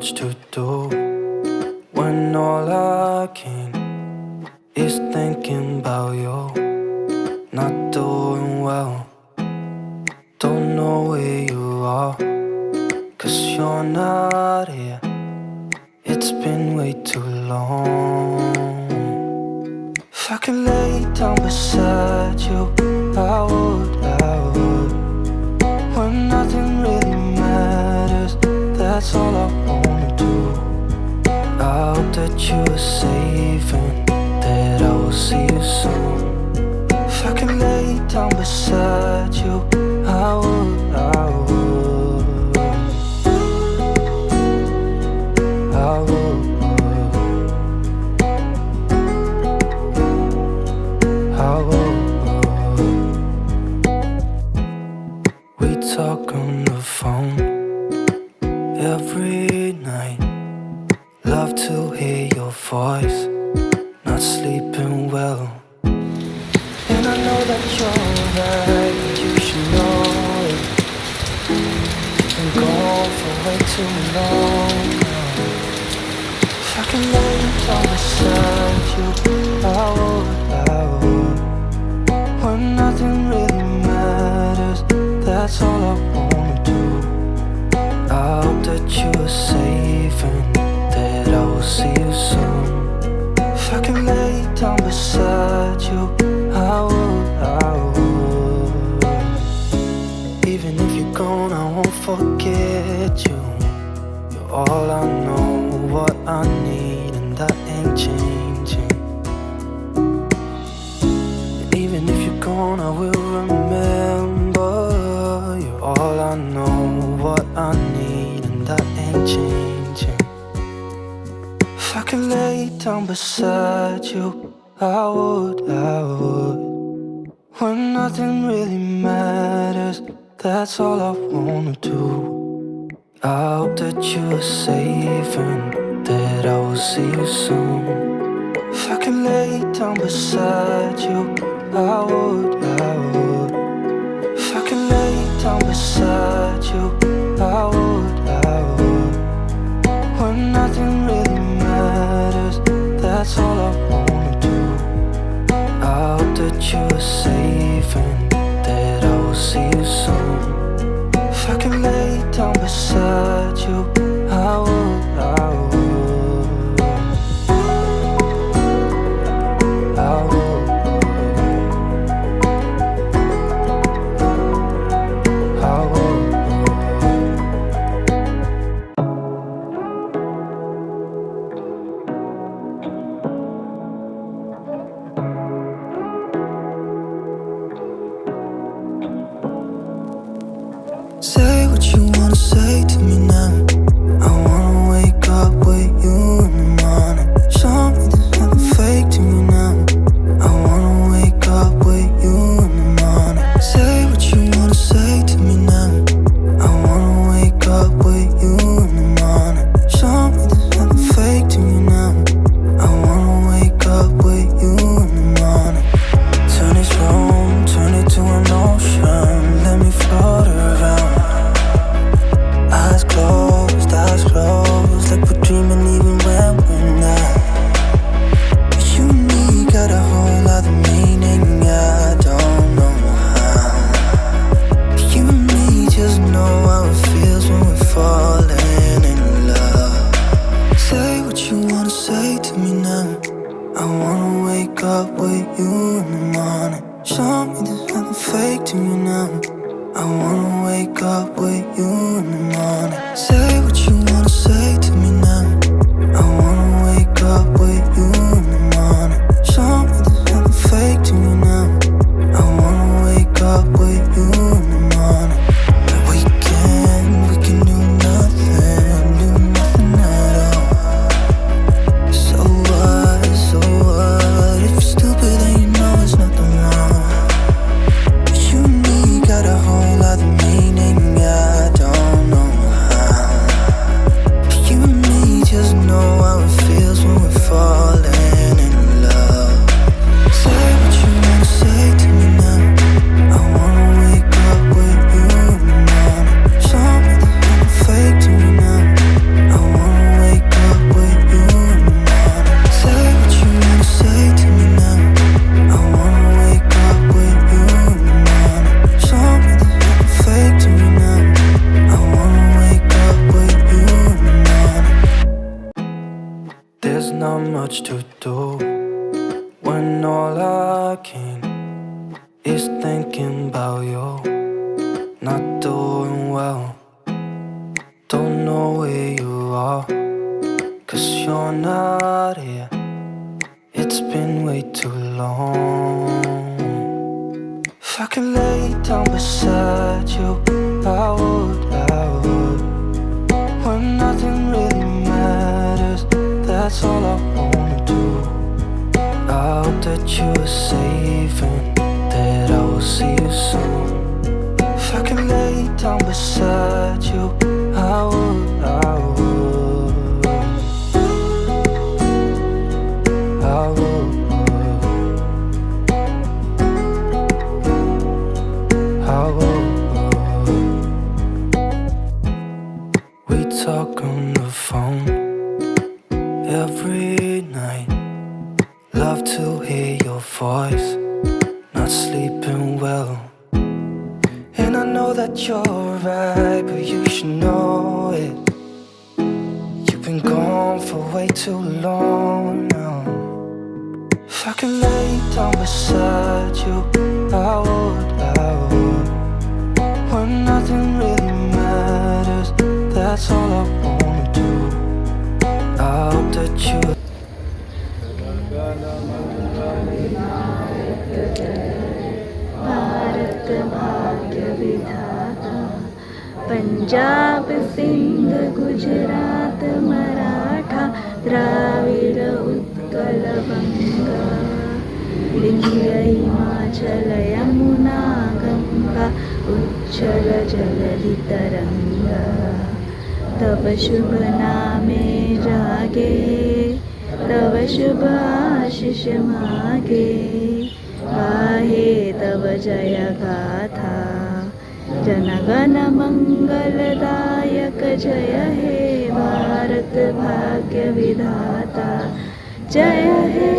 much to do when all I can is thinking about you. Not doing well, don't know where you are, 'cause you're not here. It's been way too long. If I could lay down beside you, I would, when nothing really matters, that's all I wanna do. I hope that you are safe and that I will see you soon. If I could lay down beside you, I would, I would, I would, I would. We talk on the phone every night. Love to hear your voice, not sleeping well. And I know that you're right, but you should know it. Been gone for way too long now. If I can lay down beside you, I would, when nothing really matters, that's all I wanna do. I hope that you are safe and that I will see you soon. If I can lay down beside you, I would, I would. Even if you're gone, I won't forget you. You're all I know, what I need, and that ain't changing. And even if you're gone, I will remember. You're all I know, what I need, and that ain't changing. If I could lay down beside you, I would, I would. When nothing really matters, that's all I wanna do. I hope that you are safe and that I will see you soon. If I could lay down beside you, I would, I would. If I could lay down beside you, I would, I would. When nothing really matters, that's all I wanna do. I hope that you are safe and that I will see you soon. If I can lay down beside you, I would, I would, I would, I would. Say what you wanna say to me now. I wanna wake up with you in the morning. Show me there's nothing fake to me now. I wanna wake up with you in the morning. Say what you wanna say to me now. I wanna wake up with you in the morning. Show me there's nothing fake to me now. I wanna wake up with you in the morning. Turn this room, turn it to an ocean. Let me float around. Eyes closed, like we're dreaming even when we're not. You and me got a whole other meaning, I don't know how. You and me just know how it feels when we're falling in love. Say what you wanna say to me now. I wanna wake up with you in the morning. Show me there's nothing fake to me now. I wanna wake up with you in the morning. Say what you wanna say to me now. I wanna wake up with you in the morning. Show me there's nothing fake to me now. I wanna wake up with you in the morning. We can do nothing at all. So what if you're stupid much to do when all I can is thinking about you. Not doing well, don't know where you are, 'cause you're not here. It's been way too long. If I could lay down beside you, I would, when nothing really matters, that's all I wanna do. I hope that you are safe and that I will see you soon. If I could lay down beside you, I would, I would, I would, I would. We talk on the phone every night. Love to hear your voice, not sleeping well. And I know that you're right, but you should know it. You've been gone for way too long now. If I could lay down beside you, I would, when nothing really matters, that's all I wanna do. I hope that you Bharat भाग्य विधाता पंजाब सिंध गुजरात मराठा द्राविड उत्कल बंगा विंध्य हिमाचल यमुना गंगा उच्चल जलधि तरंगा तब शुभ नामे जागे तब शुभ आशीष मागे गाहे तब जय गाथा जनगण मंगलदायक जय हे भारत भाग्य विधाता जय हे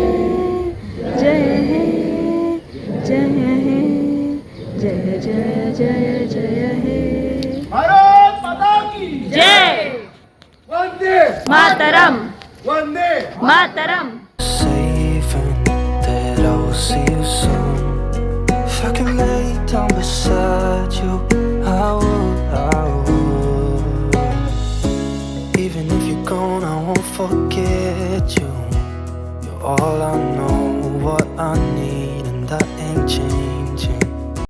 जय हे जय हे जय जय जय जय हे भारत माता की जय Vande Mataram Vande Mataram safe and that I will see you soon. If I could lay down beside you, I would. Even if you're gone, I won't forget you. You're all I know, what I need, and that ain't changed.